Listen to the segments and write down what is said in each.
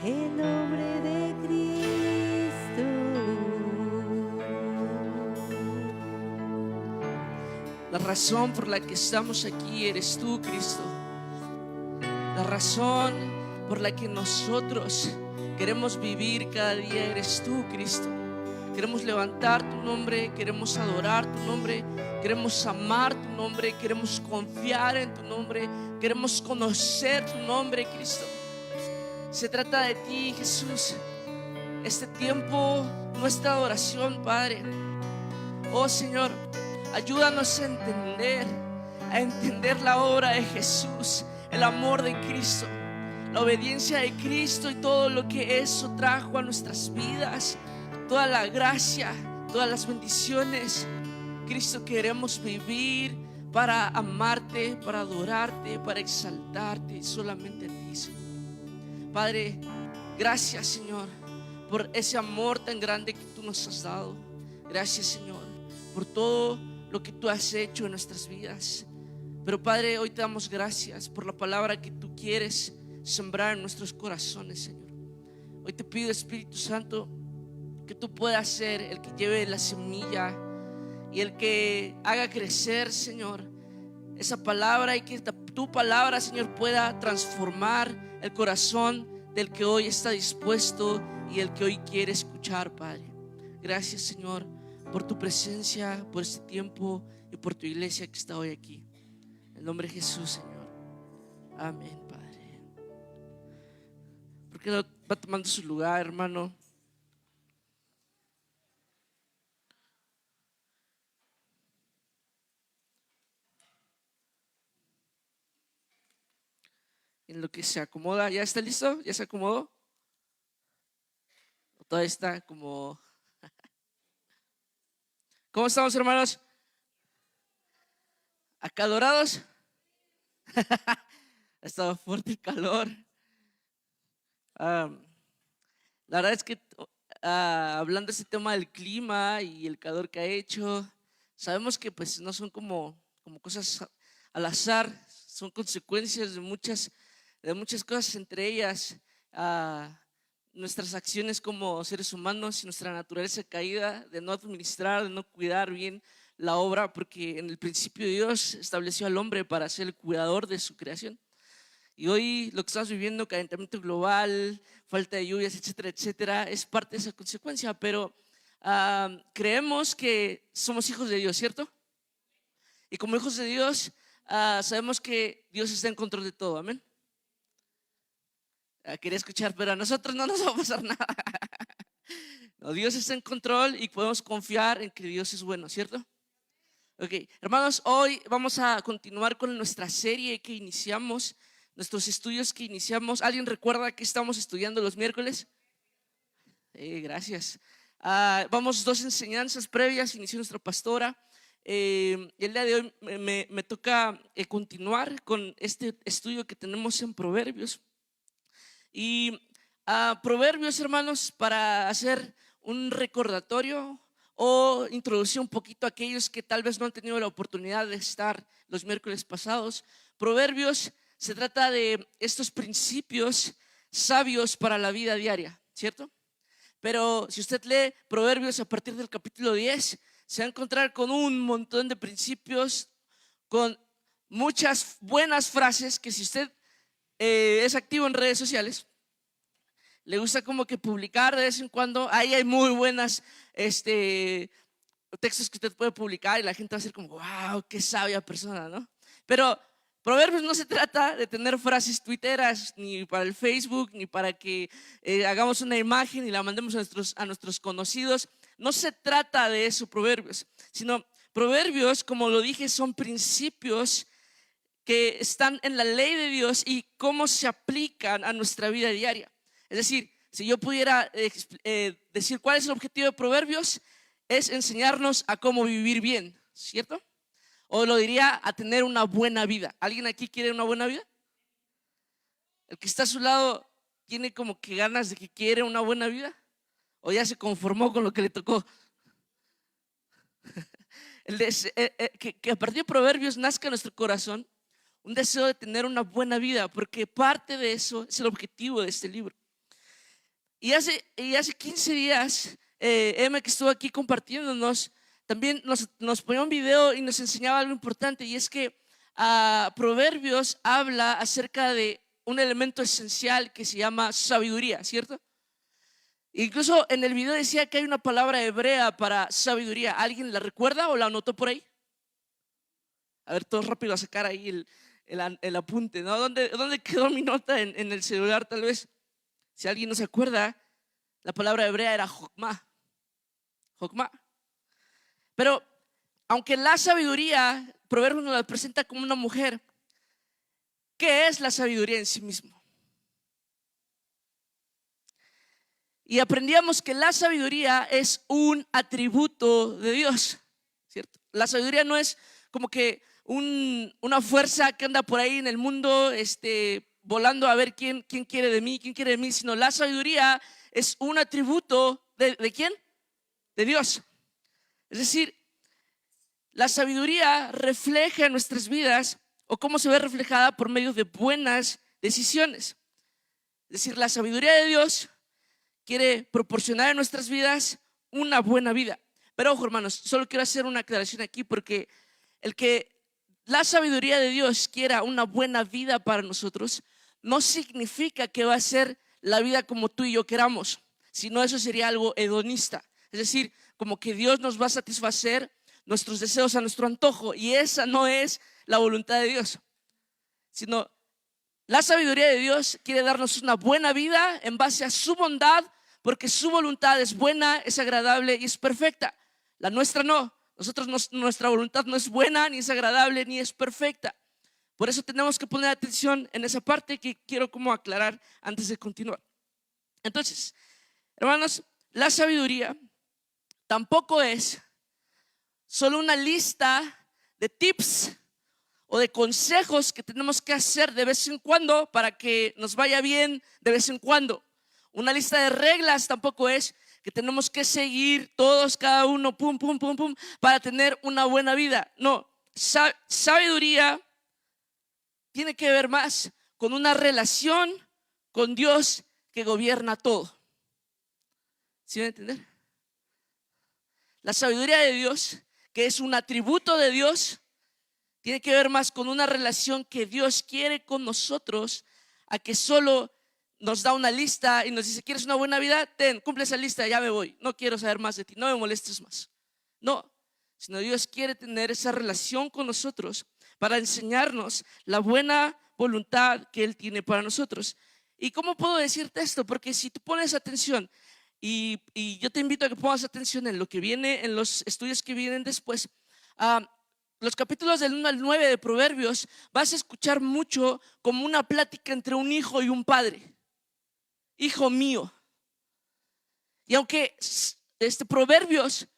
el nombre de Cristo. La razón por la que estamos aquí eres tú, Cristo. La razón por la que nosotros queremos vivir cada día eres tú, Cristo. Queremos levantar tu nombre, queremos adorar tu nombre, queremos amar tu nombre, queremos confiar en tu nombre, queremos conocer tu nombre, Cristo. Se trata de ti, Jesús. Este tiempo, nuestra adoración, Padre. Oh Señor, ayúdanos a entender la obra de Jesús, el amor de Cristo, la obediencia de Cristo y todo lo que eso trajo a nuestras vidas, toda la gracia, todas las bendiciones. Cristo, queremos vivir para amarte, para adorarte, para exaltarte solamente a ti, Señor. Padre, gracias, Señor, por ese amor tan grande que tú nos has dado. Gracias, Señor, por todo lo que tú has hecho en nuestras vidas. Pero Padre, hoy te damos gracias por la palabra que tú quieres sembrar en nuestros corazones, Señor. Hoy te pido, Espíritu Santo, que tú puedas ser el que lleve la semilla y el que haga crecer, Señor, esa palabra, y que tu palabra, Señor, pueda transformar el corazón del que hoy está dispuesto y el que hoy quiere escuchar, Padre. Gracias, Señor, por tu presencia, por este tiempo y por tu iglesia que está hoy aquí. En el nombre de Jesús, Señor. Amén, Padre. ¿Por qué no va tomando su lugar, hermano? En lo que se acomoda. ¿Ya está listo? ¿Ya se acomodó? ¿O todavía está como... ¿Cómo estamos, hermanos? ¿Acalorados? Ha estado fuerte el calor. La verdad es que hablando de este tema del clima y el calor que ha hecho, sabemos que pues no son como cosas al azar, son consecuencias de muchas cosas, entre ellas nuestras acciones como seres humanos y nuestra naturaleza caída de no administrar, de no cuidar bien la obra, porque en el principio Dios estableció al hombre para ser el cuidador de su creación. Y hoy lo que estamos viviendo, calentamiento global, falta de lluvias, etcétera, etcétera, es parte de esa consecuencia. Pero creemos que somos hijos de Dios, ¿cierto? Y como hijos de Dios sabemos que Dios está en control de todo, amén. Quería escuchar, pero a nosotros no nos va a pasar nada. No, Dios está en control y podemos confiar en que Dios es bueno, ¿cierto? Ok, hermanos, hoy vamos a continuar con nuestra serie que iniciamos, nuestros estudios que iniciamos. ¿Alguien recuerda que estamos estudiando los miércoles? Gracias. Vamos 2 enseñanzas previas, inició nuestra pastora. El día de hoy me toca continuar con este estudio que tenemos en Proverbios. Y Proverbios, hermanos, para hacer un recordatorio o introducir un poquito a aquellos que tal vez no han tenido la oportunidad de estar los miércoles pasados. Proverbios se trata de estos principios sabios para la vida diaria, ¿cierto? Pero si usted lee Proverbios a partir del capítulo 10, se va a encontrar con un montón de principios, con muchas buenas frases que si usted es activo en redes sociales, le gusta como que publicar de vez en cuando, ahí hay muy buenas textos que usted puede publicar y la gente va a ser como, wow, qué sabia persona, ¿no? Pero Proverbios no se trata de tener frases tuiteras ni para el Facebook, ni para que hagamos una imagen y la mandemos a nuestros conocidos. No se trata de eso Proverbios, sino Proverbios, como lo dije, son principios que están en la ley de Dios y cómo se aplican a nuestra vida diaria. Es decir, si yo pudiera decir cuál es el objetivo de Proverbios, es enseñarnos a cómo vivir bien, ¿cierto? O lo diría, a tener una buena vida. ¿Alguien aquí quiere una buena vida? El que está a su lado tiene como que ganas de que quiere una buena vida, o ya se conformó con lo que le tocó. Que a partir de Proverbios nazca en nuestro corazón un deseo de tener una buena vida, porque parte de eso es el objetivo de este libro. Y hace 15 días, Emma, que estuvo aquí compartiéndonos, también nos ponía un video y nos enseñaba algo importante, y es que Proverbios habla acerca de un elemento esencial que se llama sabiduría, ¿cierto? Incluso en el video decía que hay una palabra hebrea para sabiduría. ¿Alguien la recuerda o la anotó por ahí? A ver, todos rápido a sacar ahí el apunte, ¿no? ¿Dónde quedó mi nota en el celular? Tal vez, si alguien no se acuerda, la palabra hebrea era jokma. Jokma. Pero aunque la sabiduría, Proverbios nos la presenta como una mujer, ¿qué es la sabiduría en sí mismo? Y aprendíamos que la sabiduría es un atributo de Dios, ¿cierto? La sabiduría no es como que una fuerza que anda por ahí en el mundo volando a ver quién quiere de mí, sino la sabiduría es un atributo ¿de quién? De Dios. Es decir, la sabiduría refleja en nuestras vidas, o cómo se ve reflejada por medio de buenas decisiones. Es decir, la sabiduría de Dios quiere proporcionar en nuestras vidas una buena vida. Pero ojo, hermanos, solo quiero hacer una aclaración aquí, porque el que la sabiduría de Dios quiera una buena vida para nosotros no significa que va a ser la vida como tú y yo queramos, sino eso sería algo hedonista. Es decir, como que Dios nos va a satisfacer nuestros deseos a nuestro antojo, y esa no es la voluntad de Dios, sino la sabiduría de Dios quiere darnos una buena vida en base a su bondad, porque su voluntad es buena, es agradable y es perfecta. La nuestra no. Nuestra voluntad no es buena, ni es agradable, ni es perfecta. Por eso tenemos que poner atención en esa parte que quiero como aclarar antes de continuar. Entonces, hermanos, la sabiduría tampoco es solo una lista de tips o de consejos que tenemos que hacer de vez en cuando para que nos vaya bien de vez en cuando. Una lista de reglas tampoco es que tenemos que seguir todos, cada uno, pum, pum, pum, pum, para tener una buena vida. No, sabiduría tiene que ver más con una relación con Dios que gobierna todo. ¿Sí me entienden? La sabiduría de Dios, que es un atributo de Dios, tiene que ver más con una relación que Dios quiere con nosotros, a que solo nos da una lista y nos dice: ¿quieres una buena vida? Cumple esa lista, ya me voy, no quiero saber más de ti, no me molestes más. No, sino Dios quiere tener esa relación con nosotros para enseñarnos la buena voluntad que Él tiene para nosotros. ¿Y cómo puedo decirte esto? Porque si tú pones atención, y yo te invito a que pongas atención en lo que viene, en los estudios que vienen después, los capítulos del 1 al 9 de Proverbios, vas a escuchar mucho como una plática entre un hijo y un padre. Hijo mío. Y aunque Proverbios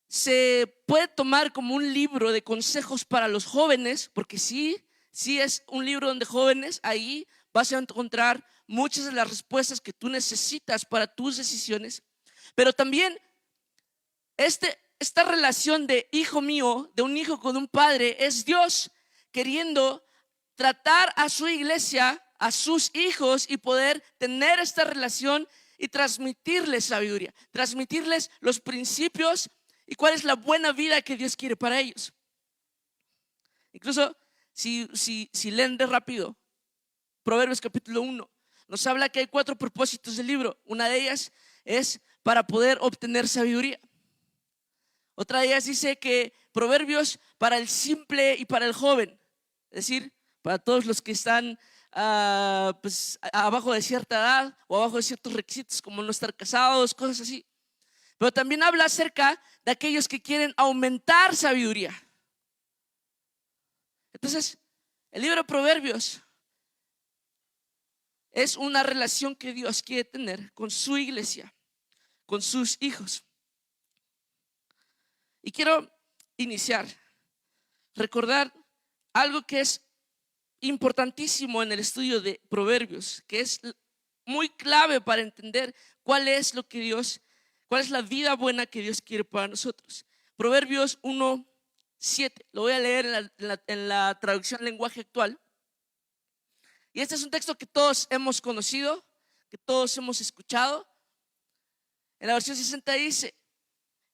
se puede tomar como un libro de consejos para los jóvenes, porque sí es un libro donde jóvenes, ahí vas a encontrar muchas de las respuestas que tú necesitas para tus decisiones. Pero también esta relación de hijo mío, de un hijo con un padre, es Dios queriendo tratar a su iglesia, a sus hijos, y poder tener esta relación y transmitirles sabiduría, transmitirles los principios y cuál es la buena vida que Dios quiere para ellos. Incluso si leen de rápido Proverbios capítulo 1, nos habla que hay 4 propósitos del libro. Una de ellas es para poder obtener sabiduría. Otra de ellas dice que Proverbios para el simple y para el joven, es decir, para todos los que están abajo de cierta edad o abajo de ciertos requisitos, como no estar casados, cosas así. Pero también habla acerca de aquellos que quieren aumentar sabiduría. Entonces, el libro de Proverbios es una relación que Dios quiere tener con su iglesia, con sus hijos. Y quiero iniciar, recordar algo que es importantísimo en el estudio de Proverbios, que es muy clave para entender cuál es la vida buena que Dios quiere para nosotros. Proverbios 1:7, lo voy a leer en la traducción lenguaje actual. Y este es un texto que todos hemos conocido, que todos hemos escuchado, En la versión 60 dice: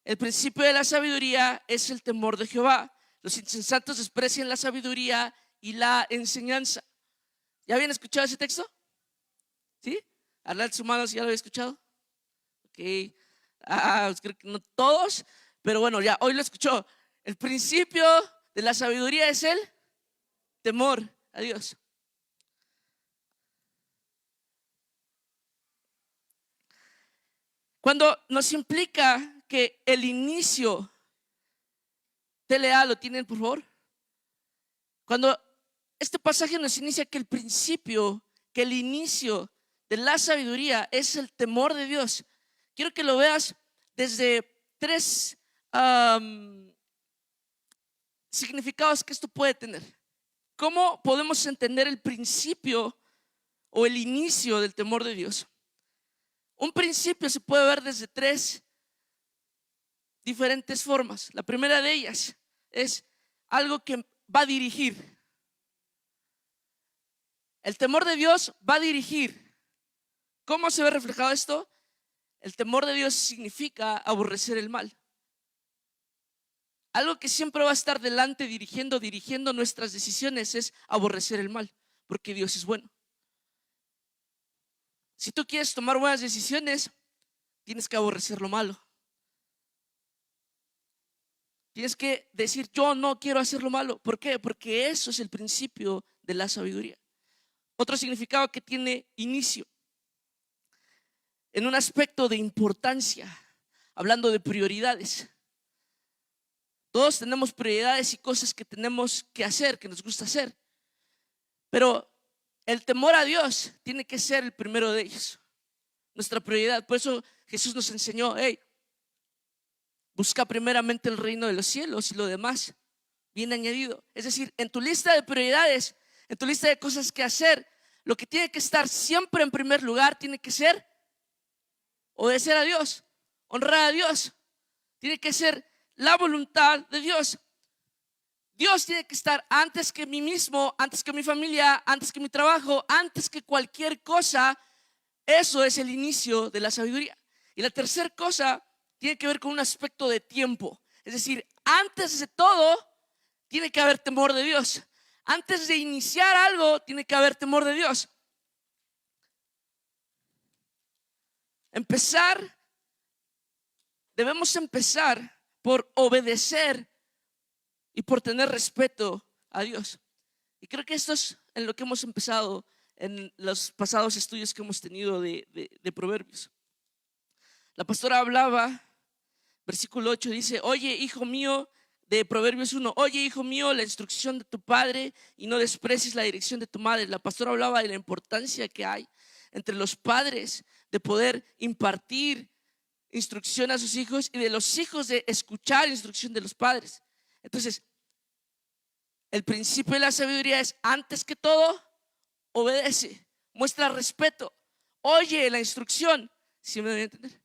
el principio de la sabiduría es el temor de Jehová. Los insensatos desprecian la sabiduría y la enseñanza. ¿Ya habían escuchado ese texto? ¿Sí? Alad su mano si ya lo había escuchado. Ok. Pues creo que no todos, pero bueno, ya hoy lo escuchó. El principio de la sabiduría es el temor a Dios. Cuando nos implica que el inicio, TLA, ¿lo tienen por favor? Cuando este pasaje nos inicia que el principio, que el inicio de la sabiduría es el temor de Dios, quiero que lo veas desde tres significados que esto puede tener. ¿Cómo podemos entender el principio o el inicio del temor de Dios? Un principio se puede ver desde tres diferentes formas. La primera de ellas es algo que va a dirigir. El temor de Dios va a dirigir. ¿Cómo se ve reflejado esto? El temor de Dios significa aborrecer el mal. Algo que siempre va a estar delante dirigiendo nuestras decisiones es aborrecer el mal, porque Dios es bueno. Si tú quieres tomar buenas decisiones, tienes que aborrecer lo malo. Tienes que decir: yo no quiero hacer lo malo. ¿Por qué? Porque eso es el principio de la sabiduría. Otro significado que tiene inicio, en un aspecto de importancia, hablando de prioridades. Todos tenemos prioridades y cosas que tenemos que hacer, que nos gusta hacer. Pero el temor a Dios tiene que ser el primero de ellos, nuestra prioridad. Por eso Jesús nos enseñó: hey, busca primeramente el reino de los cielos y lo demás viene añadido. Es decir, en tu lista de prioridades, en tu lista de cosas que hacer, lo que tiene que estar siempre en primer lugar tiene que ser obedecer a Dios, honrar a Dios. Tiene que ser la voluntad de Dios. Dios tiene que estar antes que mí mismo, antes que mi familia, antes que mi trabajo, antes que cualquier cosa. Eso es el inicio de la sabiduría. Y la tercera cosa tiene que ver con un aspecto de tiempo. Es decir, antes de todo tiene que haber temor de Dios. Antes de iniciar algo tiene que haber temor de Dios. Debemos empezar por obedecer y por tener respeto a Dios. Y creo que esto es en lo que hemos empezado en los pasados estudios que hemos tenido de Proverbios. La pastora hablaba, versículo 8 dice: oye, hijo mío, de Proverbios 1, oye, hijo mío, la instrucción de tu padre y no desprecies la dirección de tu madre. La pastora hablaba de la importancia que hay entre los padres de poder impartir instrucción a sus hijos y de los hijos de escuchar instrucción de los padres. Entonces, el principio de la sabiduría es: antes que todo, obedece, muestra respeto, oye la instrucción. ¿Sí me deben entender?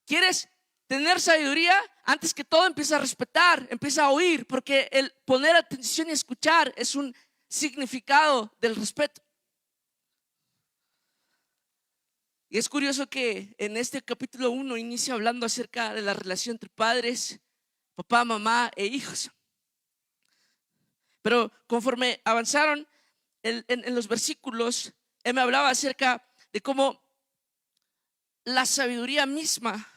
¿Quieres tener sabiduría? Antes que todo, empieza a respetar, empieza a oír, porque el poner atención y escuchar es un significado del respeto. Y es curioso que en este capítulo 1 inicia hablando acerca de la relación entre padres, papá, mamá e hijos. Pero conforme avanzaron en los versículos, él me hablaba acerca de cómo la sabiduría misma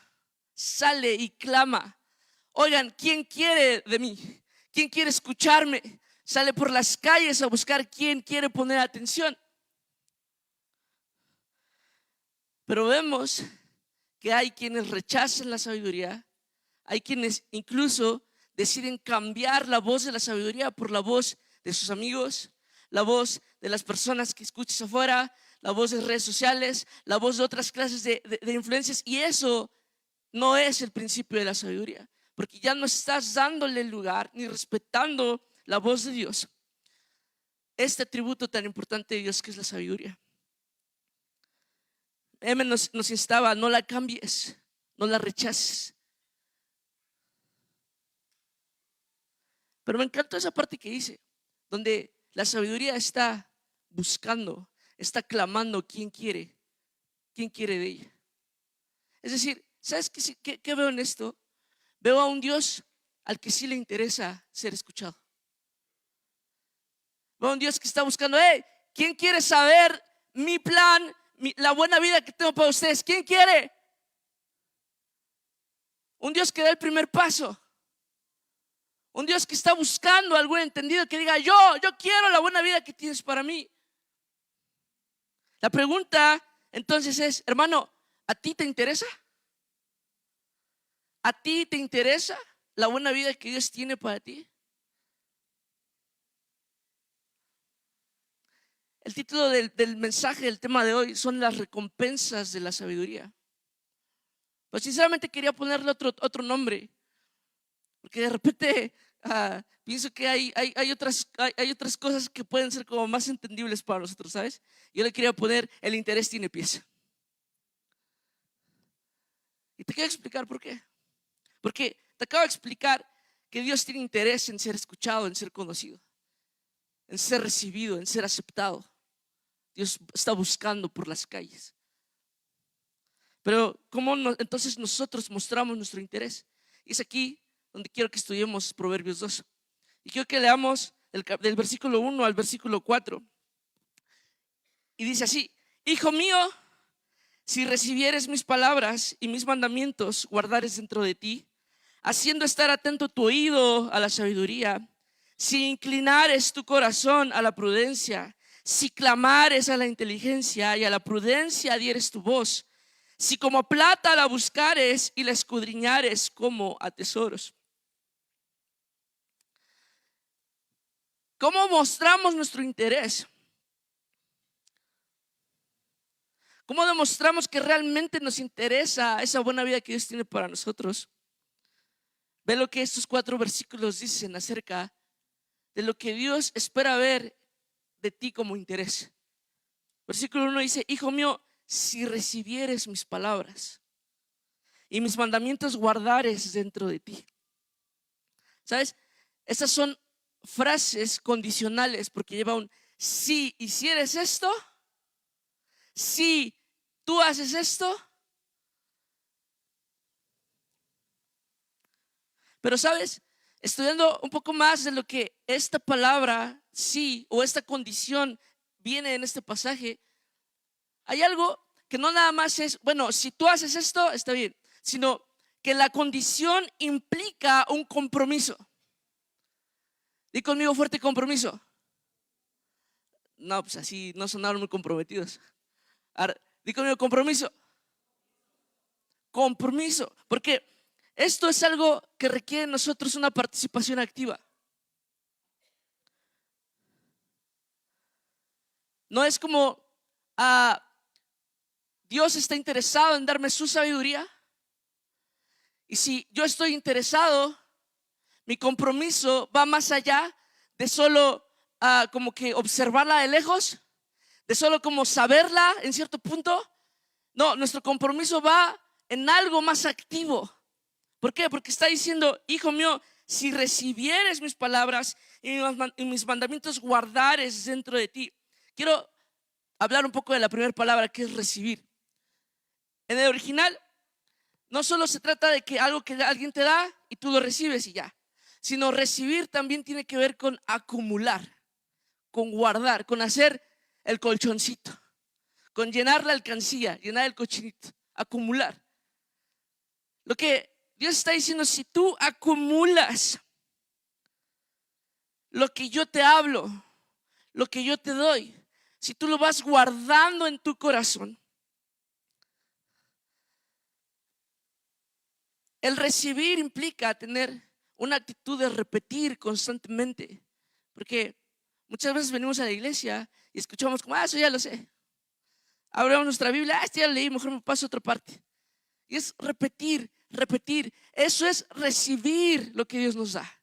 sale y clama: oigan, ¿quién quiere de mí? ¿Quién quiere escucharme? Sale por las calles a buscar quién quiere poner atención. Pero vemos que hay quienes rechazan la sabiduría, hay quienes incluso deciden cambiar la voz de la sabiduría por la voz de sus amigos, la voz de las personas que escuchas afuera, la voz de redes sociales, la voz de otras clases de influencias. Y eso no es el principio de la sabiduría, porque ya no estás dándole lugar ni respetando la voz de Dios, este atributo tan importante de Dios que es la sabiduría. Nos instaba: no la cambies, no la rechaces. Pero me encantó esa parte que dice, donde la sabiduría está buscando, está clamando quién quiere de ella. Es decir, ¿Sabes qué veo en esto? Veo a un Dios al que sí le interesa ser escuchado. Veo a un Dios que está buscando, ¿quién quiere saber mi plan, la buena vida que tengo para ustedes? ¿Quién quiere? Un Dios que da el primer paso. Un Dios que está buscando a algún entendido que diga, yo quiero la buena vida que tienes para mí. La pregunta entonces es, hermano, ¿a ti te interesa? ¿A ti te interesa la buena vida que Dios tiene para ti? El título del mensaje, del tema de hoy, son las recompensas de la sabiduría. Pues sinceramente quería ponerle otro nombre, porque de repente pienso que hay otras cosas que pueden ser como más entendibles para nosotros, ¿sabes? Yo le quería poner el interés tiene pies. Y te quiero explicar por qué. Porque te acabo de explicar que Dios tiene interés en ser escuchado, en ser conocido, en ser recibido, en ser aceptado. Dios está buscando por las calles. Pero ¿cómo entonces nosotros mostramos nuestro interés? Y es aquí donde quiero que estudiemos Proverbios 2. Y quiero que leamos del versículo 1 al versículo 4. Y dice así: Hijo mío, si recibieres mis palabras y mis mandamientos, guardares dentro de ti, haciendo estar atento tu oído a la sabiduría, si inclinares tu corazón a la prudencia, si clamares a la inteligencia y a la prudencia dieres tu voz, si como plata la buscares y la escudriñares como a tesoros. ¿Cómo mostramos nuestro interés? ¿Cómo demostramos que realmente nos interesa esa buena vida que Dios tiene para nosotros? Ve lo que estos 4 versículos dicen acerca de lo que Dios espera ver de ti como interés. Versículo 1 dice: Hijo mío, si recibieres mis palabras y mis mandamientos guardares dentro de ti. ¿Sabes? Estas son frases condicionales porque lleva un si hicieres esto, si tú haces esto. Pero ¿sabes? Estudiando un poco más de lo que esta palabra sí o esta condición viene en este pasaje, hay algo que no nada más es, bueno, si tú haces esto, está bien, sino que la condición implica un compromiso. Di conmigo fuerte: compromiso. No, pues así no sonaron muy comprometidos. Ahora, di conmigo: compromiso. Compromiso, porque esto es algo que requiere de nosotros una participación activa. No es como Dios está interesado en darme su sabiduría, y si yo estoy interesado, mi compromiso va más allá de solo como que observarla de lejos, de solo como saberla en cierto punto. No, nuestro compromiso va en algo más activo. ¿Por qué? Porque está diciendo: hijo mío, si recibieres mis palabras y mis mandamientos guardares dentro de ti. Quiero hablar un poco de la primera palabra, que es recibir. En el original no solo se trata de que algo que alguien te da y tú lo recibes y ya, sino recibir también tiene que ver con acumular, con guardar, con hacer el colchoncito, con llenar la alcancía, llenar el cochinito, acumular. Lo que Dios está diciendo: si tú acumulas lo que yo te hablo, lo que yo te doy, si tú lo vas guardando en tu corazón, el recibir implica tener una actitud de repetir constantemente. Porque muchas veces venimos a la iglesia y escuchamos como: eso ya lo sé. Abrimos nuestra Biblia: esto ya lo leí, mejor me paso a otra parte. Y es repetir, repetir. Eso es recibir lo que Dios nos da.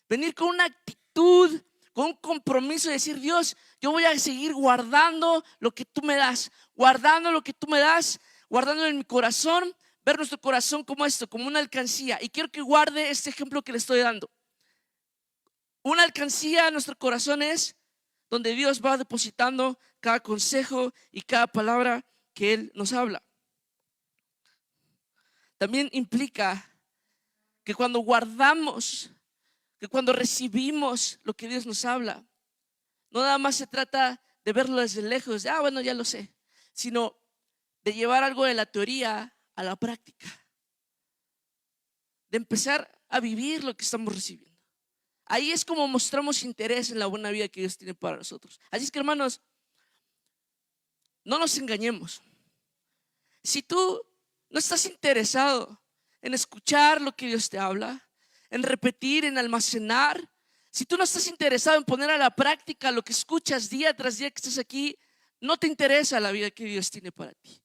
Venir con una actitud, con un compromiso de decir: Dios, yo voy a seguir guardando lo que tú me das, guardando lo que tú me das, guardando en mi corazón. Ver nuestro corazón como esto, como una alcancía. Y quiero que guarde este ejemplo que le estoy dando. Una alcancía en nuestro corazón es donde Dios va depositando cada consejo y cada palabra que Él nos habla. también implica que cuando guardamos, que cuando recibimos lo que Dios nos habla, no nada más se trata de verlo desde lejos, de, bueno, ya lo sé, sino de llevar algo de la teoría a la práctica, de empezar a vivir lo que estamos recibiendo. Ahí es como mostramos interés en la buena vida que Dios tiene para nosotros. Así es que, hermanos, no nos engañemos. Si tú no estás interesado en escuchar lo que Dios te habla, en repetir, en almacenar, si tú no estás interesado en poner a la práctica lo que escuchas día tras día que estás aquí, no te interesa la vida que Dios tiene para ti.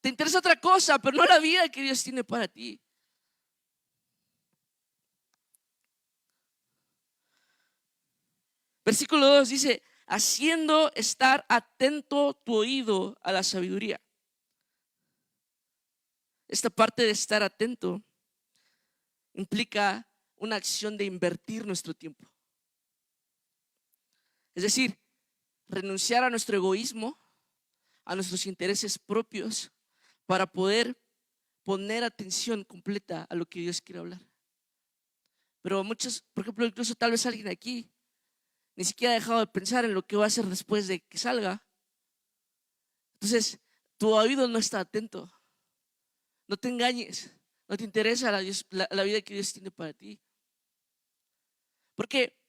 Te interesa otra cosa, pero no la vida que Dios tiene para ti. Versículo 2 dice: haciendo estar atento tu oído a la sabiduría. Esta parte de estar atento implica una acción de invertir nuestro tiempo. Es decir, renunciar a nuestro egoísmo, a nuestros intereses propios, para poder poner atención completa a lo que Dios quiere hablar. Pero muchos, por ejemplo, incluso tal vez alguien aquí ni siquiera ha dejado de pensar en lo que va a hacer después de que salga. Entonces, tu oído no está atento. No te engañes, no te interesa la vida que Dios tiene para ti. Porque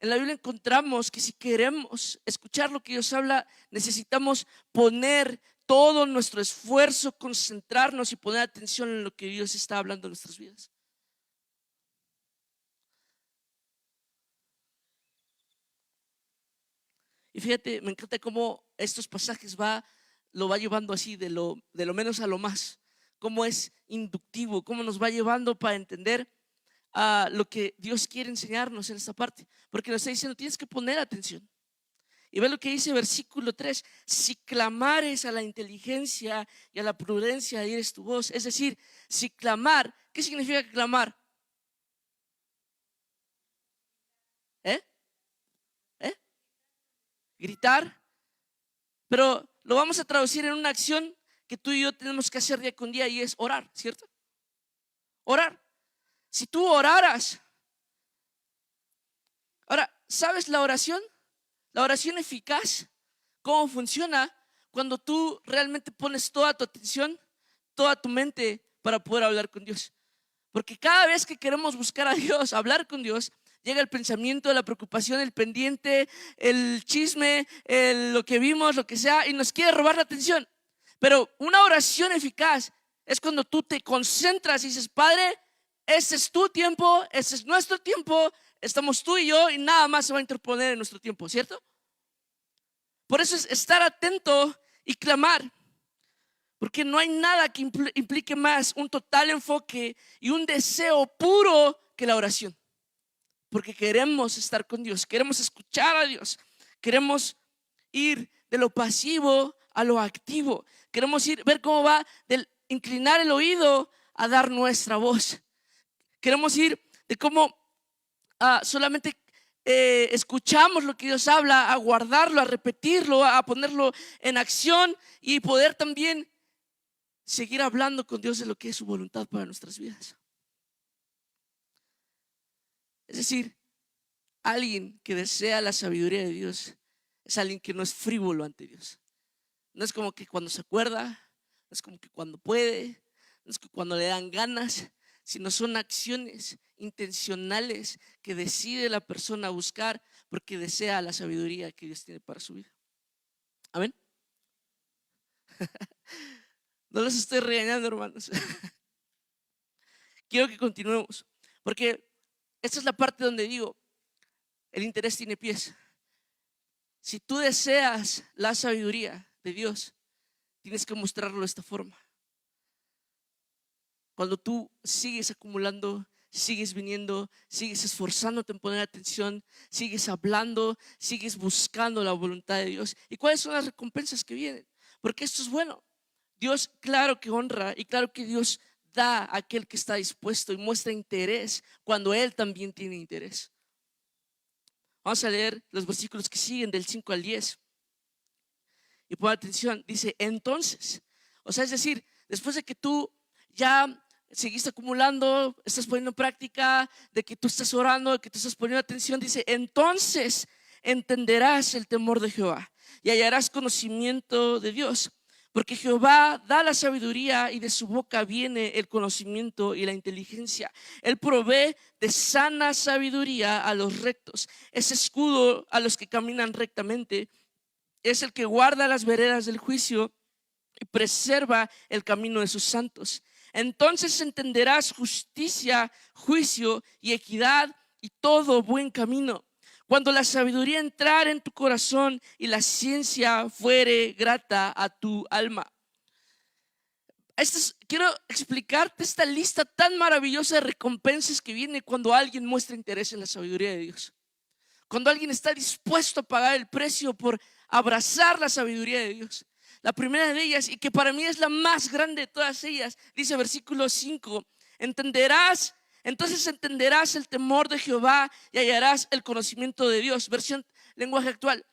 en la Biblia encontramos que si queremos escuchar lo que Dios habla, necesitamos poner todo nuestro esfuerzo, concentrarnos y poner atención en lo que Dios está hablando en nuestras vidas. Y fíjate, me encanta cómo estos pasajes lo va llevando así de lo menos a lo más. Cómo es inductivo, cómo nos va llevando para entender lo que Dios quiere enseñarnos en esta parte. Porque nos está diciendo, tienes que poner atención. Y ve lo que dice versículo 3: si clamares a la inteligencia y a la prudencia, oyeres tu voz. Es decir, si clamar, ¿qué significa clamar? Gritar. Pero lo vamos a traducir en una acción que tú y yo tenemos que hacer día con día, y es orar, ¿cierto? Orar. Si tú oraras. Ahora, ¿sabes la oración? La oración eficaz, ¿cómo funciona? Cuando tú realmente pones toda tu atención, toda tu mente para poder hablar con Dios. Porque cada vez que queremos buscar a Dios, hablar con Dios, llega el pensamiento, la preocupación, el pendiente, el chisme, lo que vimos, lo que sea, y nos quiere robar la atención. Pero una oración eficaz es cuando tú te concentras y dices: Padre, este es tu tiempo, este es nuestro tiempo, estamos tú y yo, y nada más se va a interponer en nuestro tiempo, ¿cierto? Por eso es estar atento y clamar. Porque no hay nada que implique más un total enfoque y un deseo puro que la oración. Porque queremos estar con Dios, queremos escuchar a Dios, queremos ir de lo pasivo a lo activo, queremos ver cómo va del inclinar el oído a dar nuestra voz. Queremos ir de cómo solamente escuchamos lo que Dios habla, a guardarlo, a repetirlo, a ponerlo en acción, y poder también seguir hablando con Dios de lo que es su voluntad para nuestras vidas. Es decir, alguien que desea la sabiduría de Dios es alguien que no es frívolo ante Dios. No es como que cuando se acuerda, no es como que cuando puede, no es que cuando le dan ganas, sino son acciones intencionales que decide la persona buscar porque desea la sabiduría que Dios tiene para su vida. Amén. No los estoy regañando, hermanos. Quiero que continuemos, porque esta es la parte donde digo, el interés tiene pies. Si tú deseas la sabiduría de Dios, tienes que mostrarlo de esta forma. Cuando tú sigues acumulando, sigues viniendo, sigues esforzándote en poner atención, sigues hablando, sigues buscando la voluntad de Dios. ¿Y cuáles son las recompensas que vienen? Porque esto es bueno. Dios, claro que honra, y claro que Dios da a aquel que está dispuesto y muestra interés cuando Él también tiene interés. Vamos a leer los versículos que siguen del 5 al 10. Y pon atención, dice: entonces O sea, es decir, después de que tú ya seguiste acumulando, estás poniendo en práctica, de que tú estás orando, de que tú estás poniendo atención, dice, entonces entenderás el temor de Jehová y hallarás conocimiento de Dios. Porque Jehová da la sabiduría y de su boca viene el conocimiento y la inteligencia. Él provee de sana sabiduría a los rectos. Es escudo a los que caminan rectamente. Es el que guarda las veredas del juicio y preserva el camino de sus santos. Entonces entenderás justicia, juicio y equidad y todo buen camino. Cuando la sabiduría entrare en tu corazón y la ciencia fuere grata a tu alma. Quiero explicarte esta lista tan maravillosa de recompensas que viene cuando alguien muestra interés en la sabiduría de Dios. Cuando alguien está dispuesto a pagar el precio por abrazar la sabiduría de Dios. La primera de ellas, y que para mí es la más grande de todas ellas, dice versículo 5, entonces entenderás el temor de Jehová y hallarás el conocimiento de Dios. Versión lenguaje actual.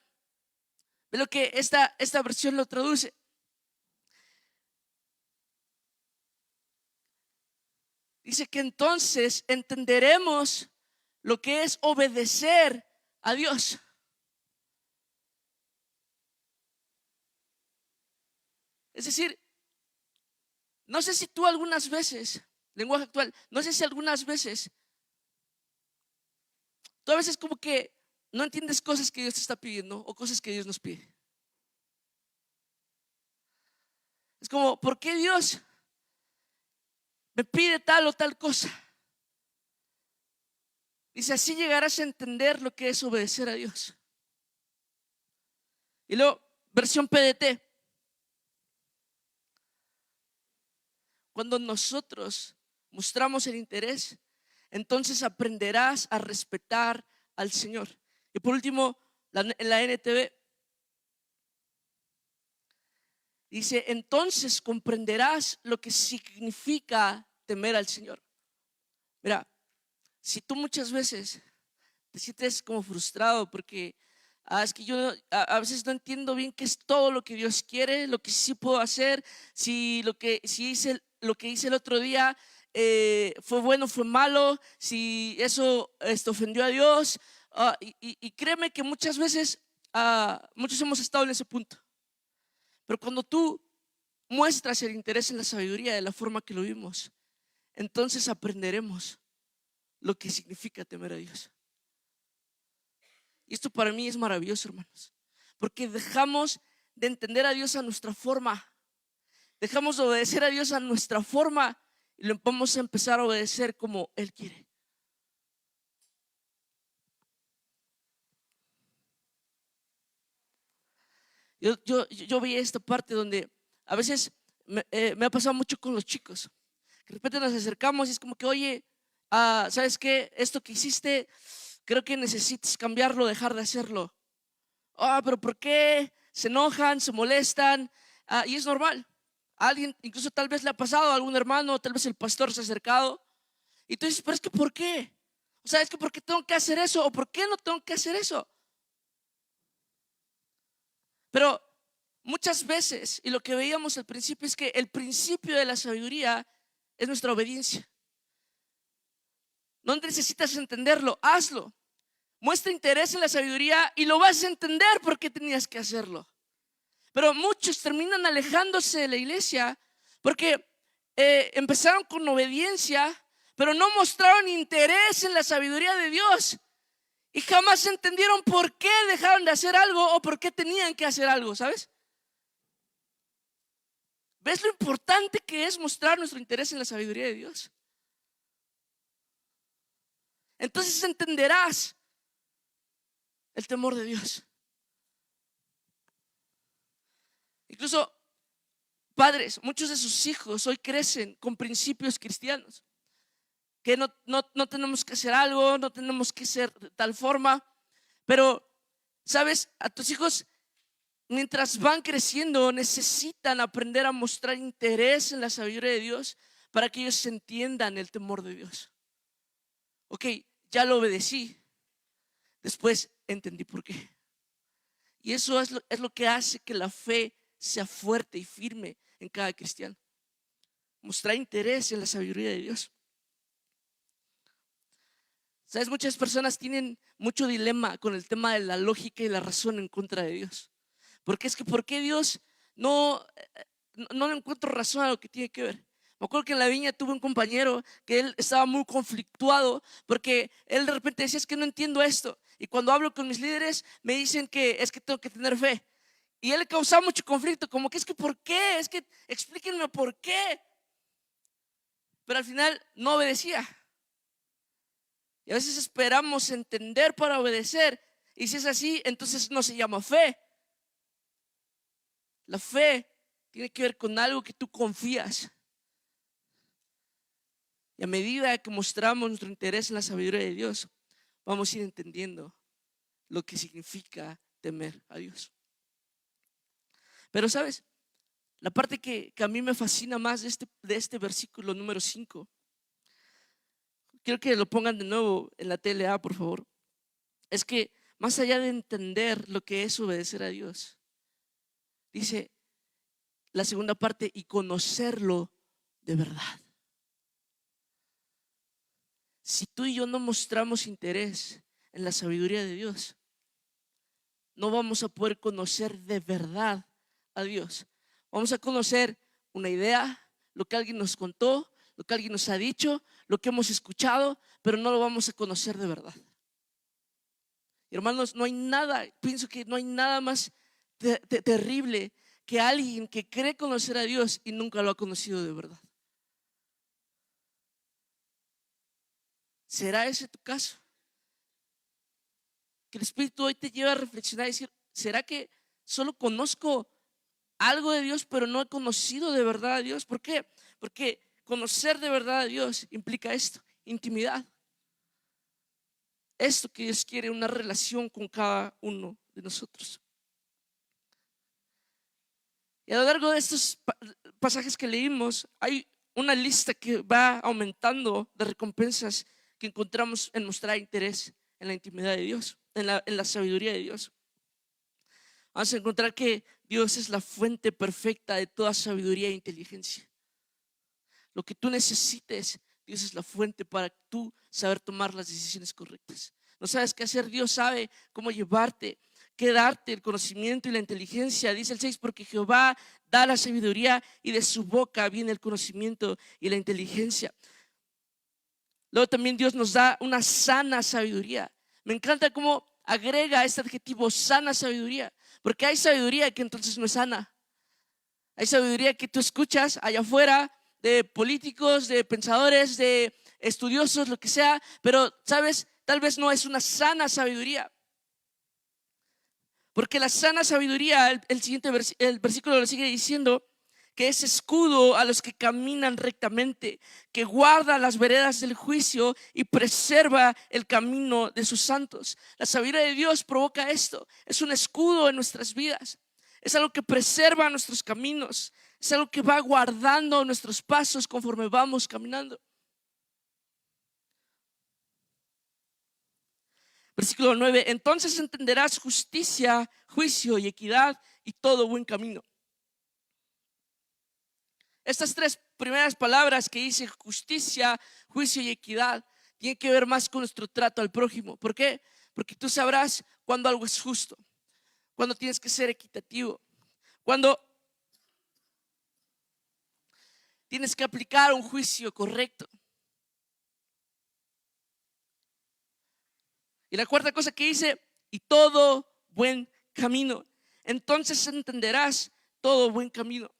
Ve lo que esta versión lo traduce. Dice que entonces entenderemos lo que es obedecer a Dios. Es decir, no sé si tú algunas veces, lenguaje actual, no sé si algunas veces, tú a veces como que no entiendes cosas que Dios te está pidiendo o cosas que Dios nos pide. Es como, ¿por qué Dios me pide tal o tal cosa? Dice, así llegarás a entender lo que es obedecer a Dios. Y luego, versión PDT. Cuando nosotros mostramos el interés, entonces aprenderás a respetar al Señor. Y por último, en la NTV dice, entonces comprenderás lo que significa temer al Señor. Mira, si tú muchas veces te sientes como frustrado porque es que yo a veces no entiendo bien qué es todo lo que Dios quiere, lo que sí puedo hacer, si hice lo que hice el otro día fue bueno, fue malo, si eso ofendió a Dios. Y créeme que muchas veces muchos hemos estado en ese punto. Pero cuando tú muestras el interés en la sabiduría de la forma que lo vimos, entonces aprenderemos lo que significa temer a Dios. Y esto para mí es maravilloso, hermanos, porque dejamos de entender a Dios a nuestra forma, dejamos de obedecer a Dios a nuestra forma y lo vamos a empezar a obedecer como Él quiere. Yo vi esta parte donde a veces me ha pasado mucho con los chicos. De repente nos acercamos y es como que, oye, ¿sabes qué? Esto que hiciste, creo que necesitas cambiarlo, dejar de hacerlo. Pero ¿por qué? Se enojan, se molestan, y es normal. A alguien, incluso tal vez le ha pasado a algún hermano, tal vez el pastor se ha acercado y tú dices, pero es que ¿por qué? O sea, es que ¿por qué tengo que hacer eso? ¿O por qué no tengo que hacer eso? Pero muchas veces, y lo que veíamos al principio es que el principio de la sabiduría es nuestra obediencia. No necesitas entenderlo, hazlo. Muestra interés en la sabiduría y lo vas a entender por qué tenías que hacerlo. Pero muchos terminan alejándose de la iglesia porque empezaron con obediencia, pero no mostraron interés en la sabiduría de Dios y jamás entendieron por qué dejaron de hacer algo o por qué tenían que hacer algo, ¿sabes? ¿Ves lo importante que es mostrar nuestro interés en la sabiduría de Dios? Entonces entenderás el temor de Dios. Incluso padres, muchos de sus hijos hoy crecen con principios cristianos, que no tenemos que hacer algo, no tenemos que ser de tal forma, pero sabes, a tus hijos mientras van creciendo necesitan aprender a mostrar interés en la sabiduría de Dios para que ellos entiendan el temor de Dios. Ok, ya lo obedecí, después entendí por qué. Y eso es lo que hace que la fe sea fuerte y firme en cada cristiano. Mostrar interés en la sabiduría de Dios. ¿Sabes? Muchas personas tienen mucho dilema con el tema de la lógica y la razón en contra de Dios. Porque es que, ¿por qué Dios no le encuentro razón a lo que tiene que ver? Me acuerdo que en la viña tuve un compañero que él estaba muy conflictuado porque él de repente decía, es que no entiendo esto. Y cuando hablo con mis líderes me dicen que es que tengo que tener fe. Y él le causaba mucho conflicto, como que es que ¿por qué? Es que explíquenme por qué. Pero al final no obedecía. Y a veces esperamos entender para obedecer. Y si es así, entonces no se llama fe. La fe tiene que ver con algo que tú confías. Y a medida que mostramos nuestro interés en la sabiduría de Dios, vamos a ir entendiendo lo que significa temer a Dios. Pero ¿sabes? La parte que a mí me fascina más de este versículo número 5, quiero que lo pongan de nuevo en la TLA, por favor. Es que más allá de entender lo que es obedecer a Dios, dice la segunda parte, y conocerlo de verdad. Si tú y yo no mostramos interés en la sabiduría de Dios, no vamos a poder conocer de verdad a Dios. Vamos a conocer una idea, lo que alguien nos contó, lo que alguien nos ha dicho, lo que hemos escuchado, pero no lo vamos a conocer de verdad. Hermanos, no hay nada, pienso que no hay nada más terrible que alguien que cree conocer a Dios y nunca lo ha conocido de verdad. ¿Será ese tu caso? Que el Espíritu hoy te lleva a reflexionar y decir, ¿será que solo conozco algo de Dios pero no he conocido de verdad a Dios? ¿Por qué? Porque conocer de verdad a Dios implica esto, intimidad. Esto que Dios quiere, una relación con cada uno de nosotros. Y a lo largo de estos pasajes que leímos, hay una lista que va aumentando de recompensas que encontramos en mostrar interés en la intimidad de Dios, en la sabiduría de Dios. Vamos a encontrar que Dios es la fuente perfecta de toda sabiduría e inteligencia. Lo que tú necesites, Dios es la fuente para tú saber tomar las decisiones correctas. No sabes qué hacer, Dios sabe cómo llevarte, qué darte, el conocimiento y la inteligencia. Dice el 6, porque Jehová da la sabiduría y de su boca viene el conocimiento y la inteligencia. Luego también Dios nos da una sana sabiduría. Me encanta cómo agrega este adjetivo, sana sabiduría, porque hay sabiduría que entonces no es sana. Hay sabiduría que tú escuchas allá afuera de políticos, de pensadores, de estudiosos, lo que sea, pero sabes, tal vez no es una sana sabiduría. Porque la sana sabiduría, el versículo lo sigue diciendo, que es escudo a los que caminan rectamente, que guarda las veredas del juicio y preserva el camino de sus santos. La sabiduría de Dios provoca esto, es un escudo en nuestras vidas, es algo que preserva nuestros caminos, es algo que va guardando nuestros pasos conforme vamos caminando. Versículo 9, entonces entenderás justicia, juicio y equidad y todo buen camino. Estas tres primeras palabras que dice justicia, juicio y equidad tienen que ver más con nuestro trato al prójimo. ¿Por qué? Porque tú sabrás cuando algo es justo, cuando tienes que ser equitativo, cuando tienes que aplicar un juicio correcto. Y la cuarta cosa que dice, y todo buen camino. Entonces entenderás todo buen camino.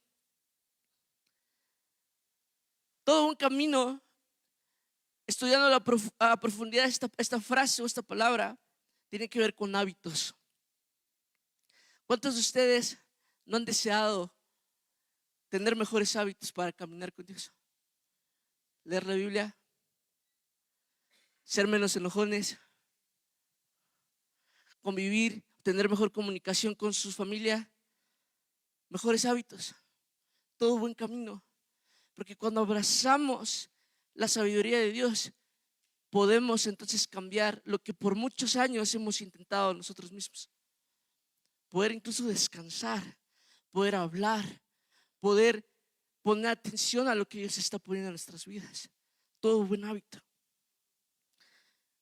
Todo buen camino, estudiando a profundidad esta frase o esta palabra, tiene que ver con hábitos. ¿Cuántos de ustedes no han deseado tener mejores hábitos para caminar con Dios? Leer la Biblia, ser menos enojones, convivir, tener mejor comunicación con su familia, mejores hábitos, todo buen camino. Porque cuando abrazamos la sabiduría de Dios, podemos entonces cambiar lo que por muchos años hemos intentado nosotros mismos. Poder incluso descansar, poder hablar, poder poner atención a lo que Dios está poniendo en nuestras vidas. Todo buen hábito.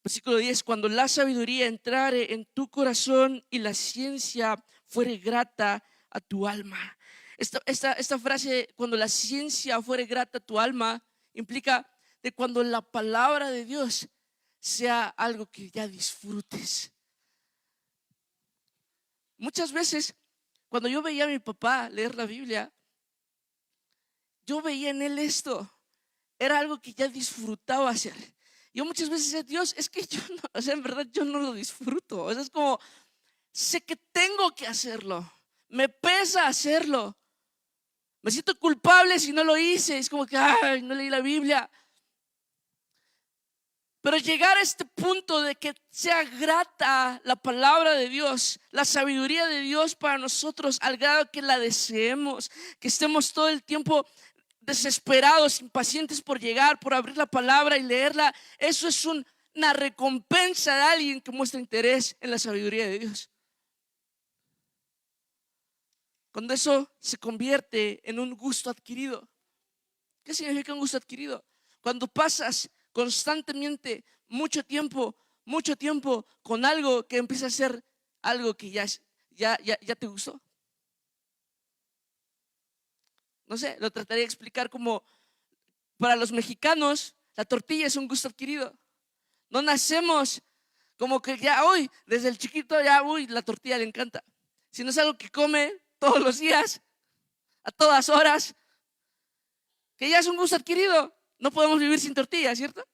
Versículo 10, cuando la sabiduría entrare en tu corazón y la ciencia fuere grata a tu alma. Esta frase, cuando la ciencia fuere grata a tu alma, implica de cuando la palabra de Dios sea algo que ya disfrutes. Muchas veces, cuando yo veía a mi papá leer la Biblia, yo veía en él esto. Era algo que ya disfrutaba hacer. Yo muchas veces decía, Dios, es que yo no, o sea, en verdad yo no lo disfruto. O sea, es como, sé que tengo que hacerlo. Me pesa hacerlo. Me siento culpable si no lo hice. Es como que, ay, no leí la Biblia. Pero llegar a este punto de que sea grata la palabra de Dios, la sabiduría de Dios para nosotros, al grado que la deseemos, que estemos todo el tiempo desesperados, impacientes por llegar, por abrir la palabra y leerla. Eso es una recompensa de alguien que muestra interés en la sabiduría de Dios. Cuando eso se convierte en un gusto adquirido. ¿Qué significa un gusto adquirido? Cuando pasas constantemente mucho tiempo con algo que empieza a ser algo que ya te gustó. No sé, lo trataría de explicar como para los mexicanos la tortilla es un gusto adquirido. No nacemos como que ya hoy, desde el chiquito ya la tortilla le encanta. Si no es algo que come todos los días, a todas horas, que ya es un gusto adquirido. No podemos vivir sin tortilla, ¿cierto?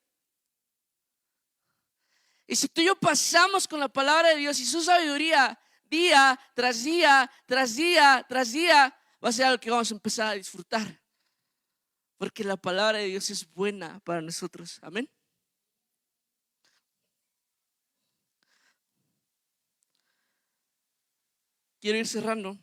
Y si tú y yo pasamos con la palabra de Dios y su sabiduría día tras día, tras día, tras día, va a ser algo que vamos a empezar a disfrutar. Porque la palabra de Dios es buena para nosotros. Amén. Quiero ir cerrando.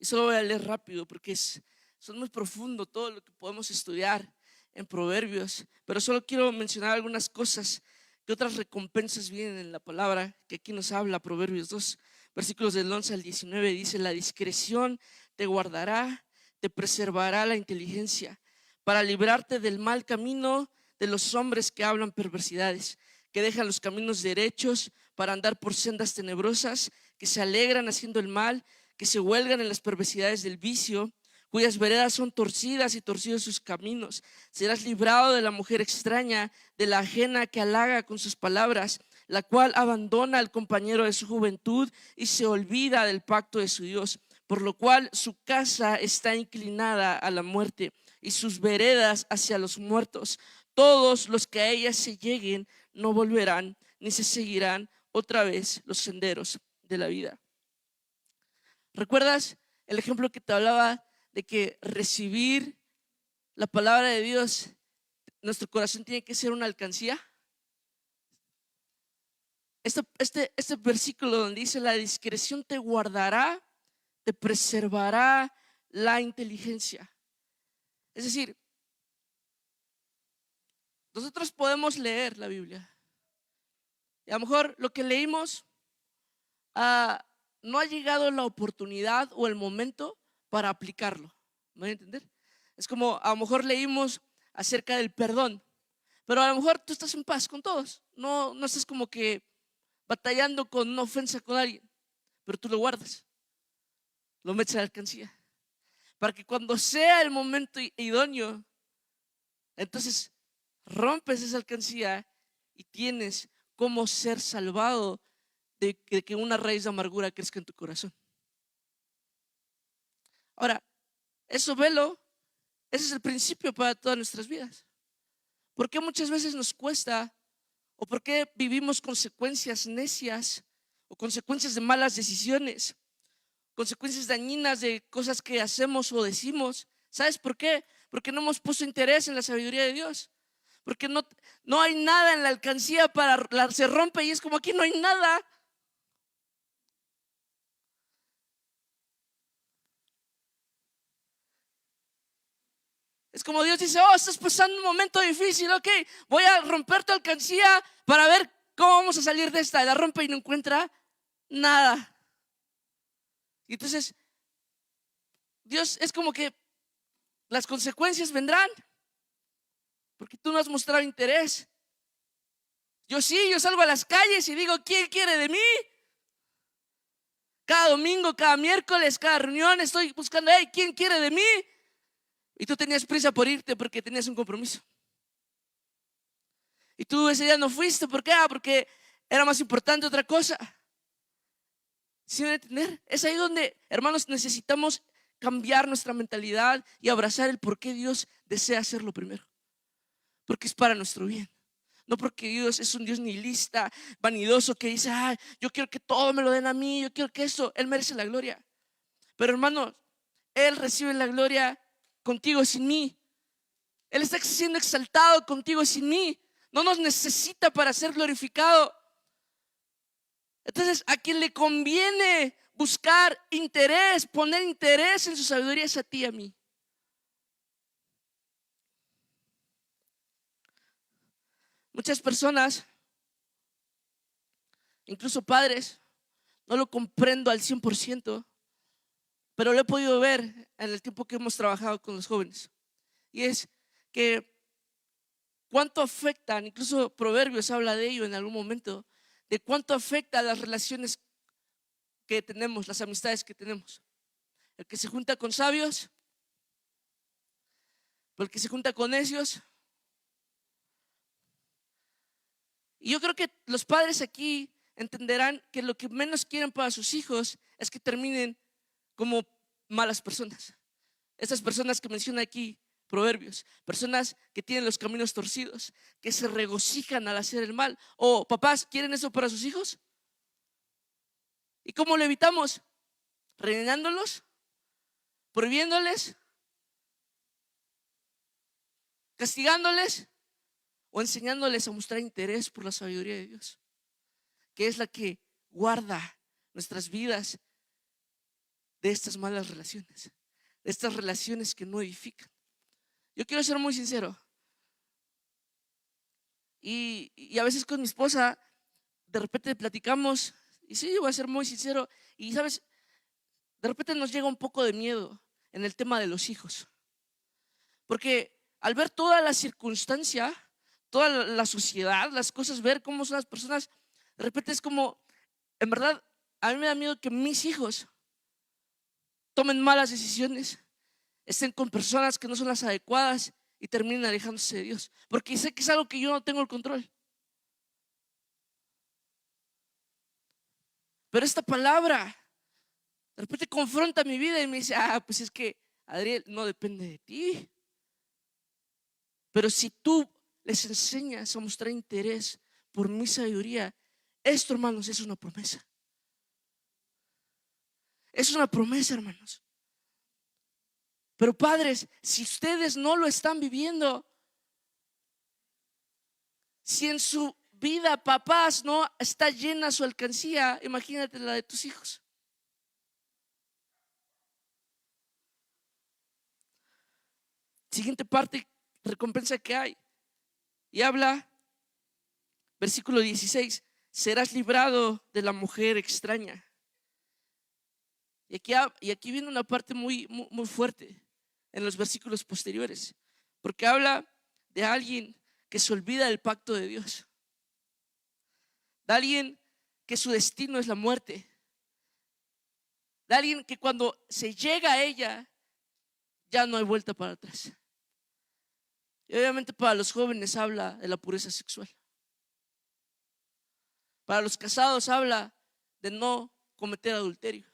Y solo voy a leer rápido porque es muy profundo todo lo que podemos estudiar en Proverbios. Pero solo quiero mencionar algunas cosas, que otras recompensas vienen en la palabra que aquí nos habla. Proverbios 2, versículos del 11 al 19 dice: la discreción te guardará, te preservará la inteligencia, para librarte del mal camino de los hombres que hablan perversidades, que dejan los caminos derechos para andar por sendas tenebrosas, que se alegran haciendo el mal, que se huelgan en las perversidades del vicio, cuyas veredas son torcidas y torcidos sus caminos. Serás librado de la mujer extraña, de la ajena que halaga con sus palabras, la cual abandona al compañero de su juventud y se olvida del pacto de su Dios, por lo cual su casa está inclinada a la muerte y sus veredas hacia los muertos. Todos los que a ella se lleguen no volverán, ni se seguirán otra vez los senderos de la vida. ¿Recuerdas el ejemplo que te hablaba de que recibir la palabra de Dios, nuestro corazón tiene que ser una alcancía? Este versículo donde dice: la discreción te guardará, te preservará la inteligencia. Es decir, nosotros podemos leer la Biblia y a lo mejor lo que leímos no ha llegado la oportunidad o el momento para aplicarlo. ¿Me voy a entender? Es como a lo mejor leímos acerca del perdón, pero a lo mejor tú estás en paz con todos. No estás como que batallando con una ofensa con alguien, pero tú lo guardas, lo metes a la alcancía, para que cuando sea el momento idóneo, entonces rompes esa alcancía y tienes cómo ser salvado de que una raíz de amargura crezca en tu corazón. Ahora, eso velo, ese es el principio para todas nuestras vidas. ¿Por qué muchas veces nos cuesta, o por qué vivimos consecuencias necias o consecuencias de malas decisiones, consecuencias dañinas de cosas que hacemos o decimos? ¿Sabes por qué? Porque no hemos puesto interés en la sabiduría de Dios. Porque no hay nada en la alcancía se rompe y es como aquí no hay nada. Es como Dios dice: oh, estás pasando un momento difícil, ok, voy a romper tu alcancía para ver cómo vamos a salir de esta. Y la rompe y no encuentra nada. Y entonces Dios es como que las consecuencias vendrán porque tú no has mostrado interés. Yo sí, yo salgo a las calles y digo, ¿quién quiere de mí? Cada domingo, cada miércoles, cada reunión estoy buscando, hey, ¿quién quiere de mí? Y tú tenías prisa por irte porque tenías un compromiso. Y tú ese día no fuiste, ¿por qué? Porque era más importante otra cosa. ¿Sí me van a entender? Es ahí donde, hermanos, necesitamos cambiar nuestra mentalidad y abrazar el por qué Dios desea hacerlo primero. Porque es para nuestro bien. No porque Dios es un Dios nihilista, vanidoso, que dice, ay, yo quiero que todo me lo den a mí, yo quiero que esto, Él merece la gloria. Pero hermanos, Él recibe la gloria contigo sin mí. Él está siendo exaltado contigo sin mí. No nos necesita para ser glorificado. Entonces, a quien le conviene buscar interés, poner interés en su sabiduría es a ti y a mí. Muchas personas, incluso padres, no lo comprendo al 100%, pero lo he podido ver en el tiempo que hemos trabajado con los jóvenes. Y es que cuánto afectan, incluso Proverbios habla de ello en algún momento, de cuánto afecta a las relaciones que tenemos, las amistades que tenemos. El que se junta con sabios, el que se junta con necios. Y yo creo que los padres aquí entenderán que lo que menos quieren para sus hijos es que terminen como malas personas. Estas personas que menciona aquí Proverbios, personas que tienen los caminos torcidos, que se regocijan al hacer el mal. O papás, ¿quieren eso para sus hijos? ¿Y cómo lo evitamos? ¿Regañándolos? ¿Prohibiéndoles? ¿Castigándoles? ¿O enseñándoles a mostrar interés por la sabiduría de Dios? Que es la que guarda nuestras vidas de estas malas relaciones, de estas relaciones que no edifican. Yo quiero ser muy sincero. Y a veces con mi esposa, de repente platicamos, y sí, yo voy a ser muy sincero, y sabes, de repente nos llega un poco de miedo en el tema de los hijos. Porque al ver toda la circunstancia, toda la sociedad, las cosas, ver cómo son las personas, de repente es como, en verdad, a mí me da miedo que mis hijos tomen malas decisiones, estén con personas que no son las adecuadas y terminen alejándose de Dios. Porque sé que es algo que yo no tengo el control. Pero esta palabra de repente confronta mi vida y me dice, pues es que, Adriel, no depende de ti. Pero si tú les enseñas a mostrar interés por mi sabiduría, esto, hermanos, es una promesa. Es una promesa, hermanos. Pero padres, si ustedes no lo están viviendo, si en su vida, papás, no está llena su alcancía, imagínate la de tus hijos. Siguiente parte, recompensa que hay. Y habla, versículo 16, serás librado de la mujer extraña. Y aquí viene una parte muy fuerte en los versículos posteriores, porque habla de alguien que se olvida del pacto de Dios, de alguien que su destino es la muerte, de alguien que cuando se llega a ella ya no hay vuelta para atrás. Y obviamente para los jóvenes habla de la pureza sexual. Para los casados habla de no cometer adulterio.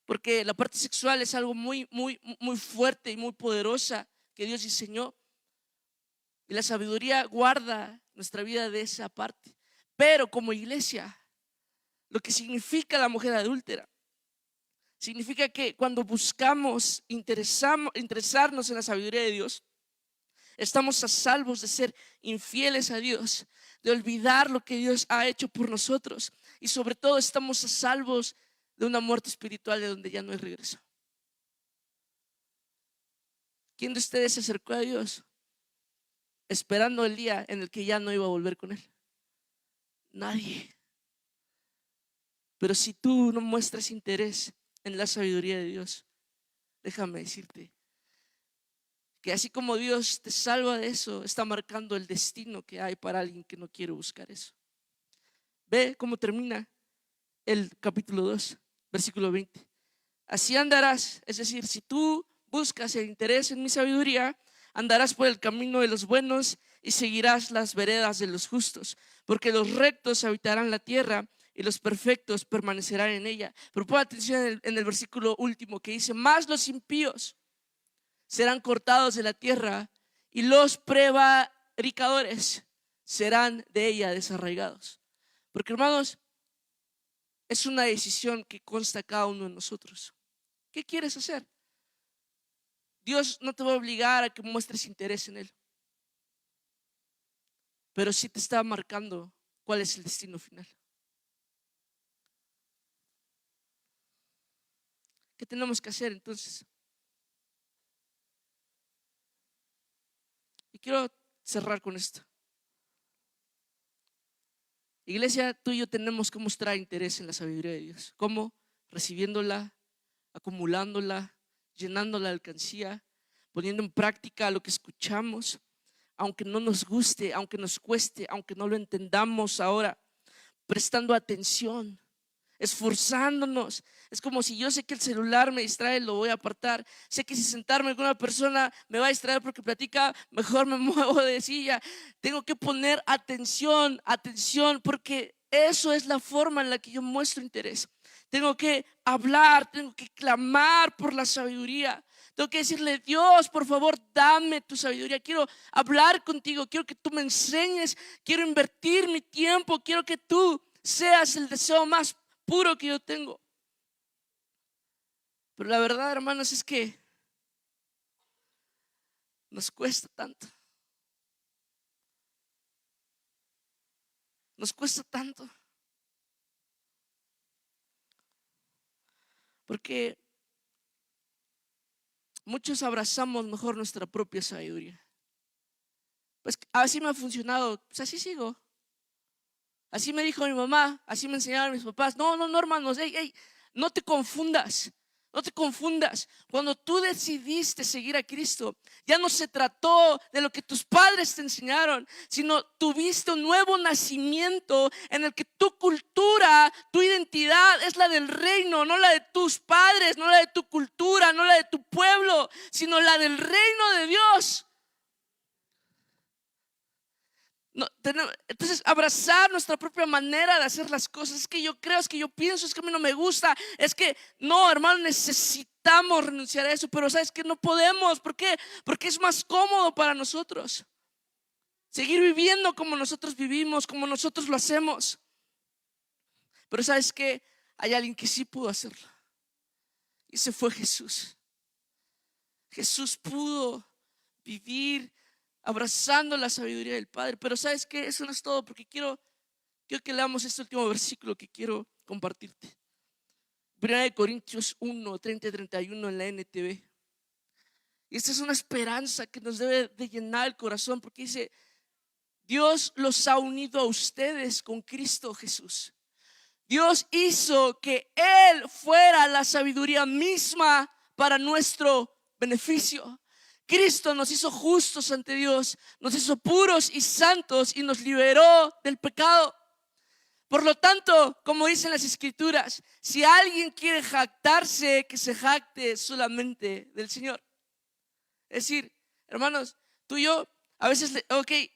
Porque la parte sexual es algo muy fuerte y muy poderosa que Dios diseñó. Y la sabiduría guarda nuestra vida de esa parte. Pero como iglesia, lo que significa la mujer adúltera, significa que cuando buscamos interesarnos en la sabiduría de Dios, estamos a salvos de ser infieles a Dios, de olvidar lo que Dios ha hecho por nosotros. Y sobre todo estamos a salvos de una muerte espiritual de donde ya no hay regreso. ¿Quién de ustedes se acercó a Dios esperando el día en el que ya no iba a volver con Él? Nadie. Pero si tú no muestras interés en la sabiduría de Dios, déjame decirte que así como Dios te salva de eso, está marcando el destino que hay para alguien que no quiere buscar eso. Ve cómo termina el capítulo 2, versículo 20. Así andarás, es decir, si tú buscas el interés en mi sabiduría, andarás por el camino de los buenos y seguirás las veredas de los justos, porque los rectos habitarán la tierra y los perfectos permanecerán en ella. Pero pon atención en el versículo último que dice: más los impíos serán cortados de la tierra y los prevaricadores serán de ella desarraigados. Porque, hermanos, es una decisión que consta cada uno de nosotros. ¿Qué quieres hacer? Dios no te va a obligar a que muestres interés en Él, pero sí te está marcando cuál es el destino final. ¿Qué tenemos que hacer entonces? Y quiero cerrar con esto. Iglesia, tú y yo tenemos que mostrar interés en la sabiduría de Dios. ¿Cómo? Recibiéndola, acumulándola, llenando la alcancía, poniendo en práctica lo que escuchamos, aunque no nos guste, aunque nos cueste, aunque no lo entendamos ahora, prestando atención, esforzándonos. Es como si yo sé que el celular me distrae, lo voy a apartar. Sé que si sentarme con una persona me va a distraer porque platica, mejor me muevo de silla. Tengo que poner atención, porque eso es la forma en la que yo muestro interés. Tengo que hablar, tengo que clamar por la sabiduría. Tengo que decirle: Dios, por favor, dame tu sabiduría. Quiero hablar contigo, quiero que tú me enseñes, quiero invertir mi tiempo, quiero que tú seas el deseo más puro que yo tengo. Pero la verdad, hermanos, es que nos cuesta tanto. Nos cuesta tanto. Porque muchos abrazamos mejor nuestra propia sabiduría. Pues así me ha funcionado, pues así sigo. Así me dijo mi mamá, así me enseñaron mis papás. No, hermanos, no te confundas. No te confundas. Cuando tú decidiste seguir a Cristo, ya no se trató de lo que tus padres te enseñaron, sino tuviste un nuevo nacimiento en el que tu cultura, tu identidad es la del reino, no la de tus padres, no la de tu cultura, no la de tu pueblo, sino la del reino de Dios. No, entonces abrazar nuestra propia manera de hacer las cosas. Es que yo creo, es que yo pienso, es que a mí no me gusta. Es que no, hermano, necesitamos renunciar a eso. Pero sabes que no podemos. ¿Por qué? Porque es más cómodo para nosotros seguir viviendo como nosotros vivimos, como nosotros lo hacemos. Pero sabes que hay alguien que sí pudo hacerlo, y ese fue Jesús. Jesús pudo vivir abrazando la sabiduría del Padre. Pero ¿sabes qué? Eso no es todo, porque quiero que leamos este último versículo que quiero compartirte. 1 Corintios 1, 30 y 31 en la NTV. Y esta es una esperanza que nos debe de llenar el corazón, porque dice: Dios los ha unido a ustedes con Cristo Jesús. Dios hizo que Él fuera la sabiduría misma para nuestro beneficio. Cristo nos hizo justos ante Dios, nos hizo puros y santos y nos liberó del pecado. Por lo tanto, como dicen las Escrituras, si alguien quiere jactarse, que se jacte solamente del Señor. Es decir, hermanos, tú y yo a veces,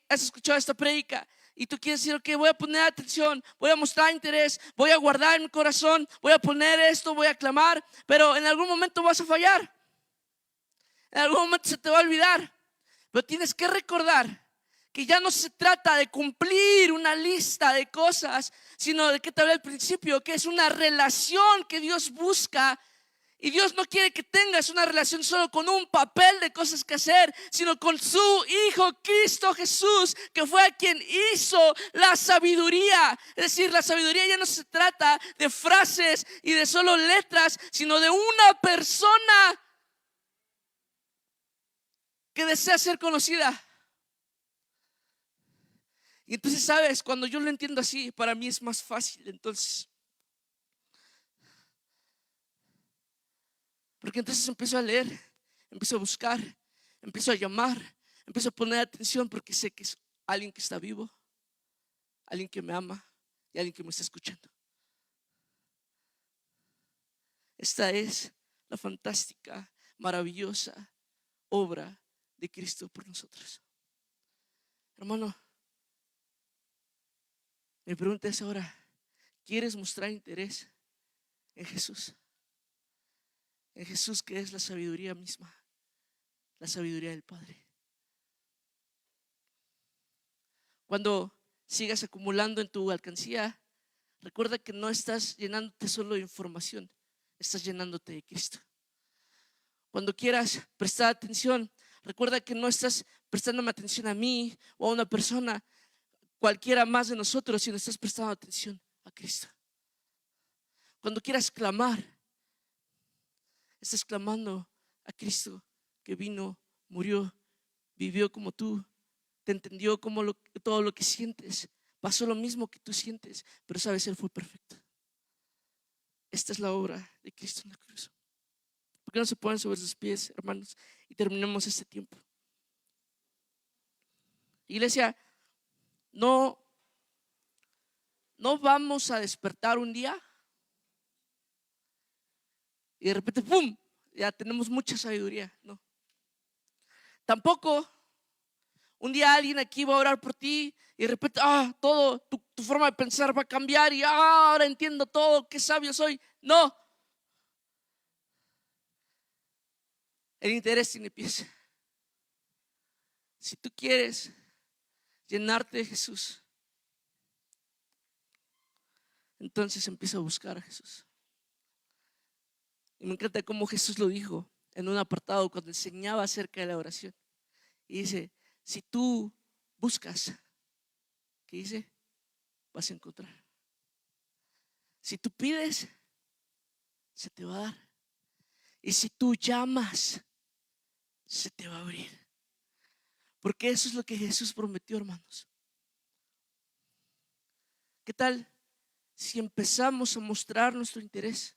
has escuchado esta prédica y tú quieres decir: ok, voy a poner atención, voy a mostrar interés, voy a guardar en mi corazón, voy a poner esto, voy a clamar. Pero en algún momento vas a fallar, en algún momento se te va a olvidar. Pero tienes que recordar que ya no se trata de cumplir una lista de cosas, sino de que te hablé al principio, que es una relación que Dios busca. Y Dios no quiere que tengas una relación solo con un papel de cosas que hacer, sino con su Hijo Cristo Jesús, que fue a quien hizo la sabiduría. Es decir, la sabiduría ya no se trata de frases y de solo letras, sino de una persona que desea ser conocida. Y entonces, ¿sabes? Cuando yo lo entiendo así, para mí es más fácil. Entonces, Porque entonces empiezo a leer, empiezo a buscar, empiezo a llamar, empiezo a poner atención porque sé que es alguien que está vivo, alguien que me ama y alguien que me está escuchando. Esta es la fantástica, maravillosa obra de Cristo por nosotros. Hermano, mi pregunta es ahora, ¿quieres mostrar interés en Jesús? En Jesús, que es la sabiduría misma, la sabiduría del Padre. Cuando sigas acumulando en tu alcancía, recuerda que no estás llenándote solo de información, estás llenándote de Cristo. Cuando quieras prestar atención, recuerda que no estás prestándome atención a mí o a una persona cualquiera más de nosotros, sino estás prestando atención a Cristo. Cuando quieras clamar, estás clamando a Cristo que vino, murió, vivió como tú, te entendió como todo lo que sientes, pasó lo mismo que tú sientes, pero sabes, Él fue perfecto. Esta es la obra de Cristo en la cruz. ¿Por qué no se ponen sobre sus pies, hermanos, y terminemos este tiempo? Iglesia, no vamos a despertar un día y de repente ¡pum! Ya tenemos mucha sabiduría. No. Tampoco un día alguien aquí va a orar por ti y de repente todo tu forma de pensar va a cambiar y ahora entiendo todo, qué sabio soy. No. El interés tiene pies. Si tú quieres llenarte de Jesús, entonces empieza a buscar a Jesús. Y me encanta cómo Jesús lo dijo en un apartado cuando enseñaba acerca de la oración. Y dice, si tú buscas, ¿qué dice? Vas a encontrar. Si tú pides, se te va a dar. Y si tú llamas, se te va a abrir. Porque eso es lo que Jesús prometió, hermanos. ¿Qué tal si empezamos a mostrar nuestro interés?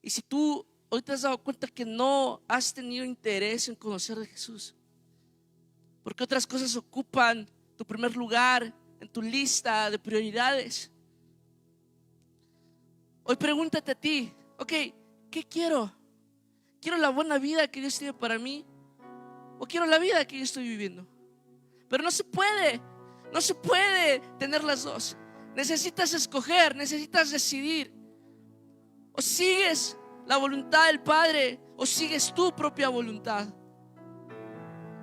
Y si tú hoy te has dado cuenta que no has tenido interés en conocer de Jesús, porque otras cosas ocupan tu primer lugar en tu lista de prioridades, hoy pregúntate a ti, ok, ¿qué quiero? ¿Quiero la buena vida que Dios tiene para mí? ¿O quiero la vida que yo estoy viviendo? Pero no se puede tener las dos. Necesitas escoger, necesitas decidir. O sigues la voluntad del Padre o sigues tu propia voluntad.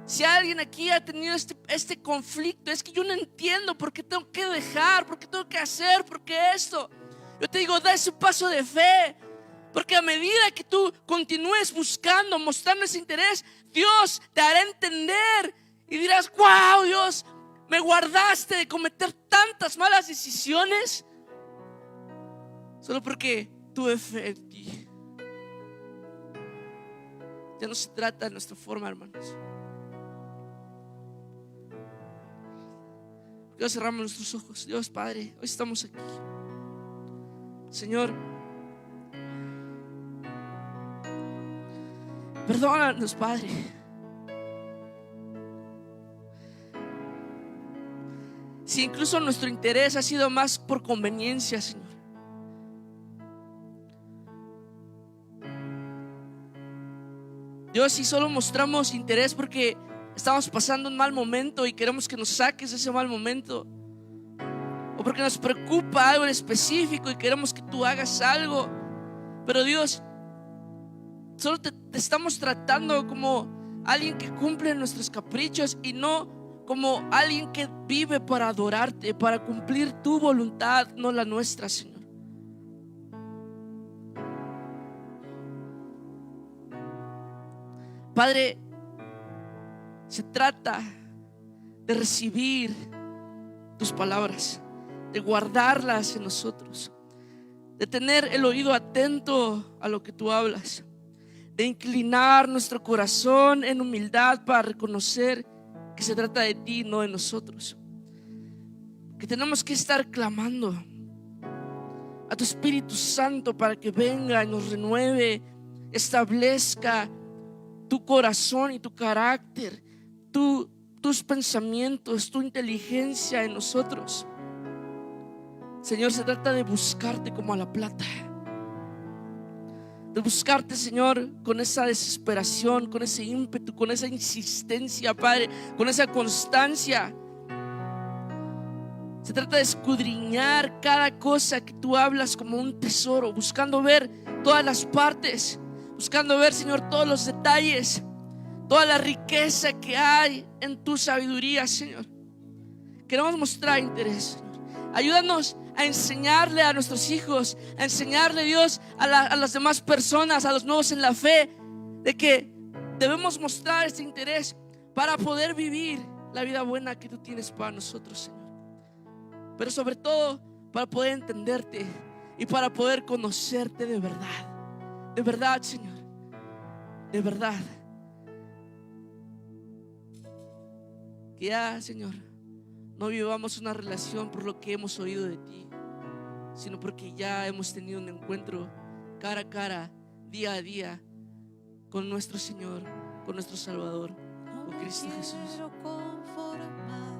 Si alguien aquí ha tenido este conflicto, es que yo no entiendo por qué tengo que dejar, por qué tengo que hacer, por qué esto. Yo te digo, da ese paso de fe, porque a medida que tú continúes buscando, mostrando ese interés, Dios te hará entender y dirás, wow, Dios, me guardaste de cometer tantas malas decisiones solo porque tuve fe en ti. Ya no se trata de nuestra forma, hermanos. Dios, cerramos nuestros ojos. Dios Padre, hoy estamos aquí, Señor. Perdónanos, Padre. Si incluso nuestro interés ha sido más por conveniencia, Señor. Dios, si solo mostramos interés porque estamos pasando un mal momento y queremos que nos saques de ese mal momento, o porque nos preocupa algo en específico y queremos que tú hagas algo, pero Dios, solo te estamos tratando como alguien que cumple nuestros caprichos y no como alguien que vive para adorarte, para cumplir tu voluntad, no la nuestra, Señor. Padre, se trata de recibir tus palabras, de guardarlas en nosotros, de tener el oído atento a lo que tú hablas, de inclinar nuestro corazón en humildad para reconocer que se trata de ti, no de nosotros. Que tenemos que estar clamando a tu Espíritu Santo para que venga y nos renueve establezca tu corazón y tu carácter, tus pensamientos, tu inteligencia en nosotros. Señor, se trata de buscarte como a la plata, de buscarte, Señor, con esa desesperación, con ese ímpetu, con esa insistencia, Padre, con esa constancia. Se trata de escudriñar cada cosa que tú hablas como un tesoro, buscando ver todas las partes, buscando ver, Señor, todos los detalles, toda la riqueza que hay en tu sabiduría, Señor. Queremos mostrar interés, Señor. Ayúdanos a enseñarle a nuestros hijos, a enseñarle, Dios, a las demás personas, a los nuevos en la fe, de que debemos mostrar este interés para poder vivir la vida buena que tú tienes para nosotros, Señor. Pero sobre todo para poder entenderte y para poder conocerte de verdad, Señor, de verdad. Que ya, Señor, no vivamos una relación por lo que hemos oído de ti, sino porque ya hemos tenido un encuentro cara a cara, día a día, con nuestro Señor, con nuestro Salvador, con Cristo Jesús. Conformar